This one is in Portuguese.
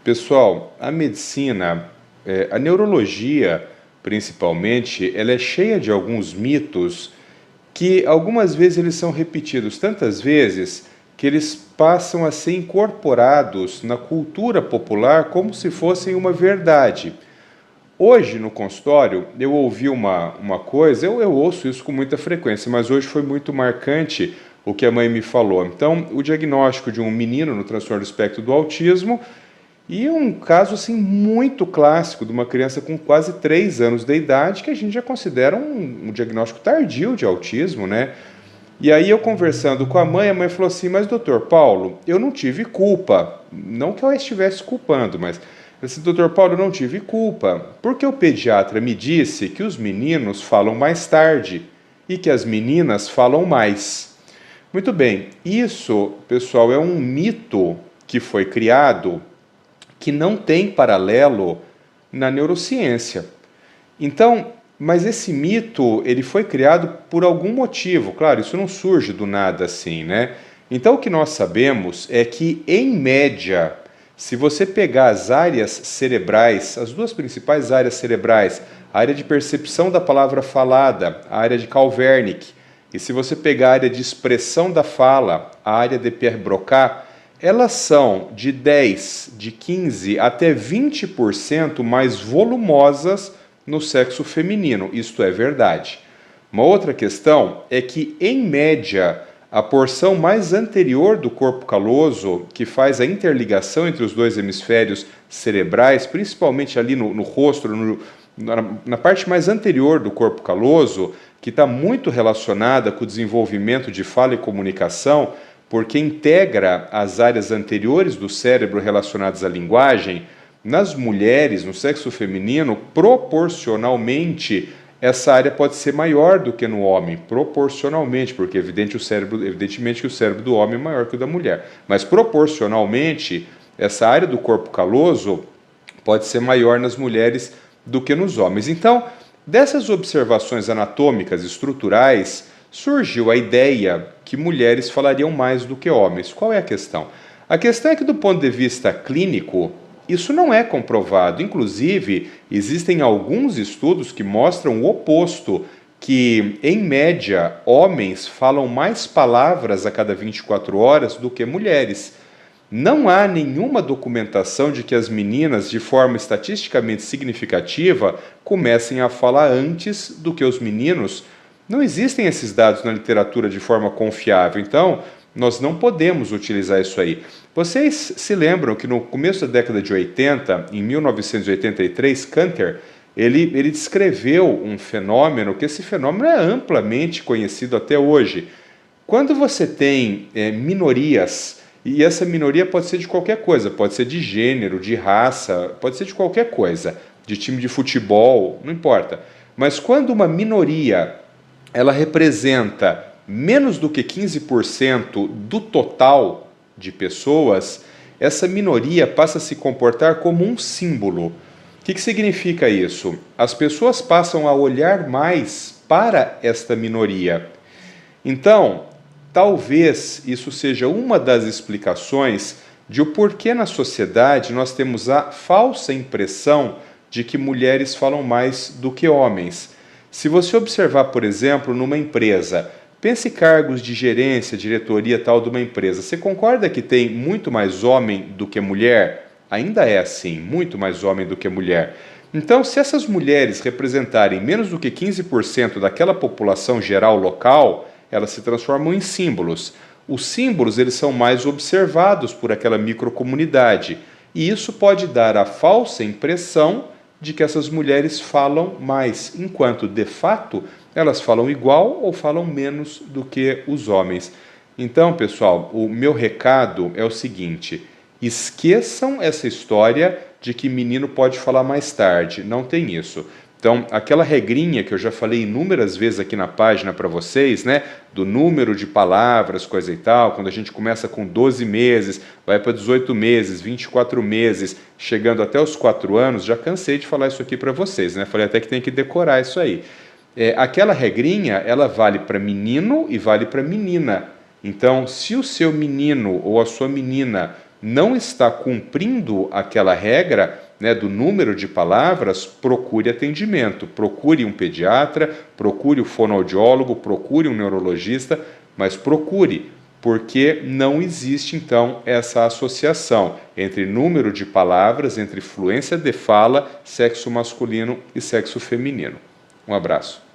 Pessoal, a medicina, a neurologia principalmente, ela é cheia de alguns mitos que algumas vezes eles são repetidos tantas vezes que eles passam a ser incorporados na cultura popular como se fossem uma verdade. Hoje no consultório eu ouvi uma coisa, eu ouço isso com muita frequência, mas hoje foi muito marcante o que a mãe me falou. Então, o diagnóstico de um menino no transtorno do espectro do autismo e um caso assim muito clássico de uma criança com quase 3 anos de idade, que a gente já considera um diagnóstico tardio de autismo, né? E aí eu conversando com a mãe falou assim, mas doutor Paulo, eu não tive culpa. Não que eu estivesse culpando, mas esse doutor Paulo, eu não tive culpa, porque o pediatra me disse que os meninos falam mais tarde e que as meninas falam mais. Muito bem, isso, pessoal, é um mito que foi criado que não tem paralelo na neurociência. Então, mas esse mito, ele foi criado por algum motivo. Claro, isso não surge do nada assim, né? Então, o que nós sabemos é que, em média, se você pegar as áreas cerebrais, as duas principais áreas cerebrais, a área de percepção da palavra falada, a área de Calvernick, e se você pegar a área de expressão da fala, a área de Pierre-Broca, elas são de 10, de 15 até 20% mais volumosas no sexo feminino. Isto é verdade. Uma outra questão é que, em média, a porção mais anterior do corpo caloso, que faz a interligação entre os dois hemisférios cerebrais, principalmente ali no rosto, na parte mais anterior do corpo caloso, que está muito relacionada com o desenvolvimento de fala e comunicação, porque integra as áreas anteriores do cérebro relacionadas à linguagem. Nas mulheres, no sexo feminino, proporcionalmente, essa área pode ser maior do que no homem, proporcionalmente, porque evidentemente que o cérebro do homem é maior que o da mulher, mas proporcionalmente, essa área do corpo caloso pode ser maior nas mulheres do que nos homens. Então, dessas observações anatômicas estruturais, surgiu a ideia que mulheres falariam mais do que homens. Qual é a questão? A questão é que, do ponto de vista clínico, isso não é comprovado. Inclusive, existem alguns estudos que mostram o oposto, que, em média, homens falam mais palavras a cada 24 horas do que mulheres. Não há nenhuma documentação de que as meninas, de forma estatisticamente significativa, comecem a falar antes do que os meninos. Não existem esses dados na literatura de forma confiável, então nós não podemos utilizar isso aí. Vocês se lembram que no começo da década de 80, em 1983, Cantor, ele descreveu um fenômeno, que esse fenômeno é amplamente conhecido até hoje. Quando você tem minorias, e essa minoria pode ser de qualquer coisa, pode ser de gênero, de raça, pode ser de qualquer coisa, de time de futebol, não importa. Mas quando uma minoria ela representa menos do que 15% do total de pessoas, essa minoria passa a se comportar como um símbolo. O que significa isso? As pessoas passam a olhar mais para esta minoria. Então, talvez isso seja uma das explicações de o porquê na sociedade nós temos a falsa impressão de que mulheres falam mais do que homens. Se você observar, por exemplo, numa empresa, pense cargos de gerência, diretoria tal de uma empresa, você concorda que tem muito mais homem do que mulher? Ainda é assim, muito mais homem do que mulher. Então, se essas mulheres representarem menos do que 15% daquela população geral local, elas se transformam em símbolos. Os símbolos eles são mais observados por aquela microcomunidade, e isso pode dar a falsa impressão de que essas mulheres falam mais, enquanto, de fato, elas falam igual ou falam menos do que os homens. Então, pessoal, o meu recado é o seguinte: esqueçam essa história de que menino pode falar mais tarde. Não tem isso. Então, aquela regrinha que eu já falei inúmeras vezes aqui na página para vocês, né, do número de palavras, coisa e tal, quando a gente começa com 12 meses, vai para 18 meses, 24 meses, chegando até os 4 anos, já cansei de falar isso aqui para vocês, né, falei até que tem que decorar isso aí. Aquela regrinha, ela vale para menino e vale para menina. Então, se o seu menino ou a sua menina não está cumprindo aquela regra, né, do número de palavras, procure atendimento, procure um pediatra, procure um fonoaudiólogo, procure um neurologista, mas procure, porque não existe então essa associação entre número de palavras, entre fluência de fala, sexo masculino e sexo feminino. Um abraço.